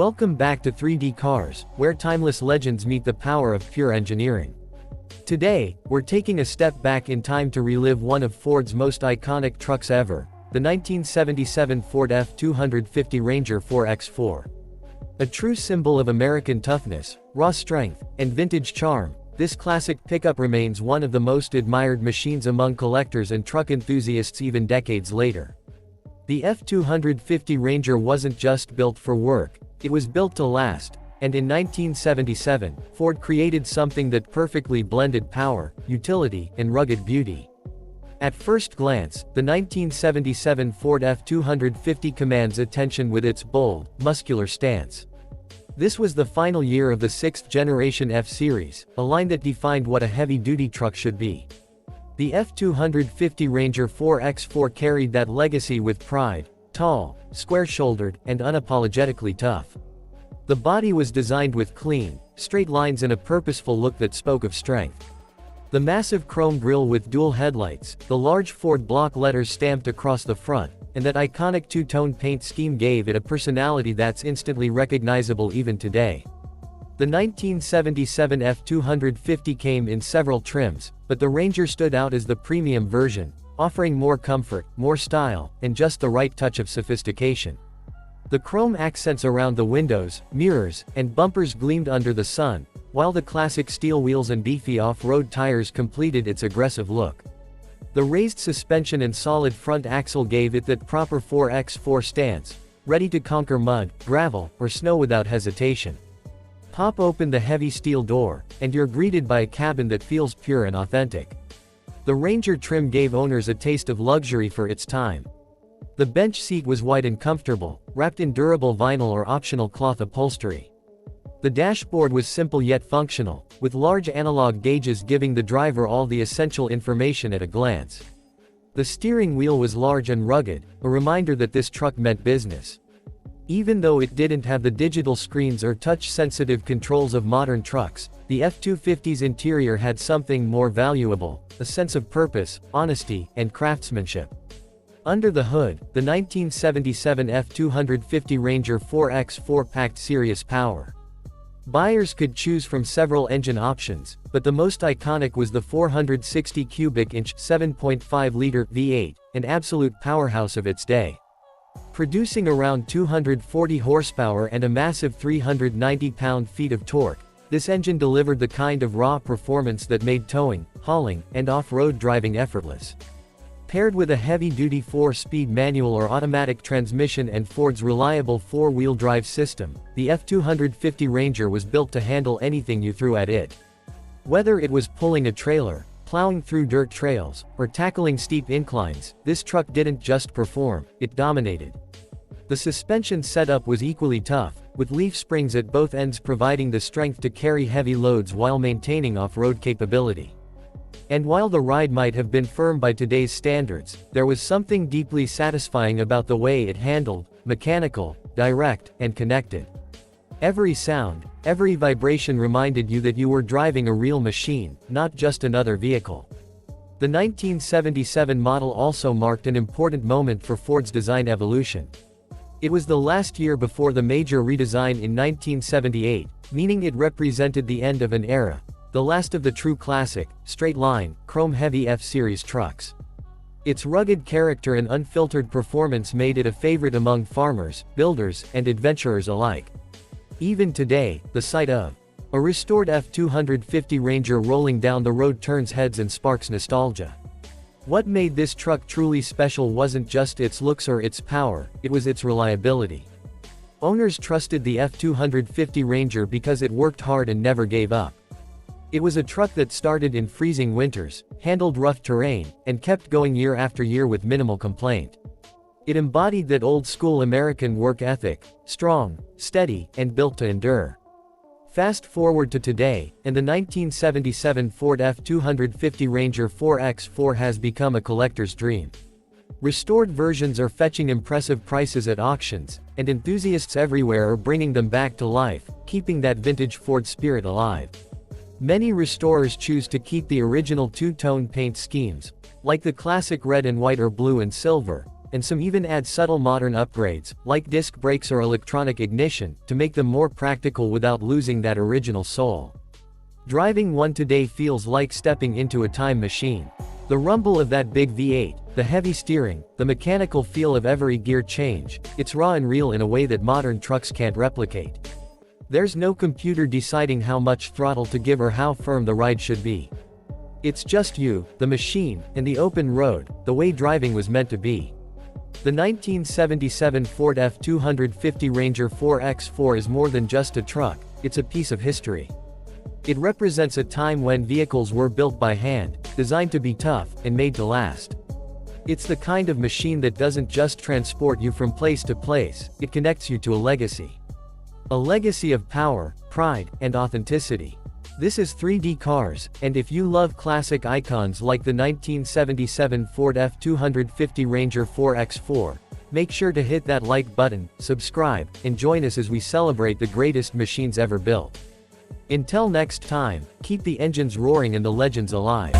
Welcome back to 3D Cars, where timeless legends meet the power of pure engineering. Today, we're taking a step back in time to relive one of Ford's most iconic trucks ever, the 1977 Ford F-250 Ranger 4X4. A true symbol of American toughness, raw strength, and vintage charm, this classic pickup remains one of the most admired machines among collectors and truck enthusiasts even decades later. The F-250 Ranger wasn't just built for work, it was built to last, and in 1977, Ford created something that perfectly blended power, utility, and rugged beauty. At first glance, the 1977 Ford F-250 commands attention with its bold, muscular stance. This was the final year of the sixth-generation F-Series, a line that defined what a heavy-duty truck should be. The F-250 Ranger 4X4 carried that legacy with pride, tall, square-shouldered, and unapologetically tough. The body was designed with clean, straight lines and a purposeful look that spoke of strength. The massive chrome grille with dual headlights, the large Ford block letters stamped across the front, and that iconic two-tone paint scheme gave it a personality that's instantly recognizable even today. The 1977 F-250 came in several trims, but the Ranger stood out as the premium version, offering more comfort, more style, and just the right touch of sophistication. The chrome accents around the windows, mirrors, and bumpers gleamed under the sun, while the classic steel wheels and beefy off-road tires completed its aggressive look. The raised suspension and solid front axle gave it that proper 4x4 stance, ready to conquer mud, gravel, or snow without hesitation. Pop open the heavy steel door, and you're greeted by a cabin that feels pure and authentic. The Ranger trim gave owners a taste of luxury for its time. The bench seat was wide and comfortable, wrapped in durable vinyl or optional cloth upholstery. The dashboard was simple yet functional, with large analog gauges giving the driver all the essential information at a glance. The steering wheel was large and rugged, a reminder that this truck meant business. Even though it didn't have the digital screens or touch-sensitive controls of modern trucks, the F-250's interior had something more valuable, a sense of purpose, honesty, and craftsmanship. Under the hood, the 1977 F-250 Ranger 4X4 packed serious power. Buyers could choose from several engine options, but the most iconic was the 460 cubic inch 7.5-liter V8, an absolute powerhouse of its day. Producing around 240 horsepower and a massive 390 pound-feet of torque, this engine delivered the kind of raw performance that made towing, hauling, and off-road driving effortless. Paired with a heavy-duty 4-speed manual or automatic transmission and Ford's reliable 4-wheel drive system, the F-250 Ranger was built to handle anything you threw at it. Whether it was pulling a trailer, plowing through dirt trails, or tackling steep inclines, this truck didn't just perform, it dominated. The suspension setup was equally tough, with leaf springs at both ends providing the strength to carry heavy loads while maintaining off-road capability. And while the ride might have been firm by today's standards, there was something deeply satisfying about the way it handled, mechanical, direct, and connected. Every sound, every vibration reminded you that you were driving a real machine, not just another vehicle. The 1977 model also marked an important moment for Ford's design evolution. It was the last year before the major redesign in 1978, meaning it represented the end of an era, the last of the true classic, straight-line, chrome-heavy F-Series trucks. Its rugged character and unfiltered performance made it a favorite among farmers, builders, and adventurers alike. Even today, the sight of a restored F-250 Ranger rolling down the road turns heads and sparks nostalgia. What made this truck truly special wasn't just its looks or its power, it was its reliability. Owners trusted the F-250 Ranger because it worked hard and never gave up. It was a truck that started in freezing winters, handled rough terrain, and kept going year after year with minimal complaint. It embodied that old-school American work ethic, strong, steady, and built to endure. Fast forward to today, and the 1977 Ford F-250 Ranger 4X4 has become a collector's dream. Restored versions are fetching impressive prices at auctions, and enthusiasts everywhere are bringing them back to life, keeping that vintage Ford spirit alive. Many restorers choose to keep the original two-tone paint schemes, like the classic red and white or blue and silver, and some even add subtle modern upgrades, like disc brakes or electronic ignition, to make them more practical without losing that original soul. Driving one today feels like stepping into a time machine. The rumble of that big V8, the heavy steering, the mechanical feel of every gear change, it's raw and real in a way that modern trucks can't replicate. There's no computer deciding how much throttle to give or how firm the ride should be. It's just you, the machine, and the open road, the way driving was meant to be. The 1977 Ford F-250 Ranger 4X4 is more than just a truck, it's a piece of history. It represents a time when vehicles were built by hand, designed to be tough, and made to last. It's the kind of machine that doesn't just transport you from place to place, it connects you to a legacy. A legacy of power, pride, and authenticity. This is 3D Cars, and if you love classic icons like the 1977 Ford F-250 Ranger 4X4, make sure to hit that like button, subscribe, and join us as we celebrate the greatest machines ever built. Until next time, keep the engines roaring and the legends alive.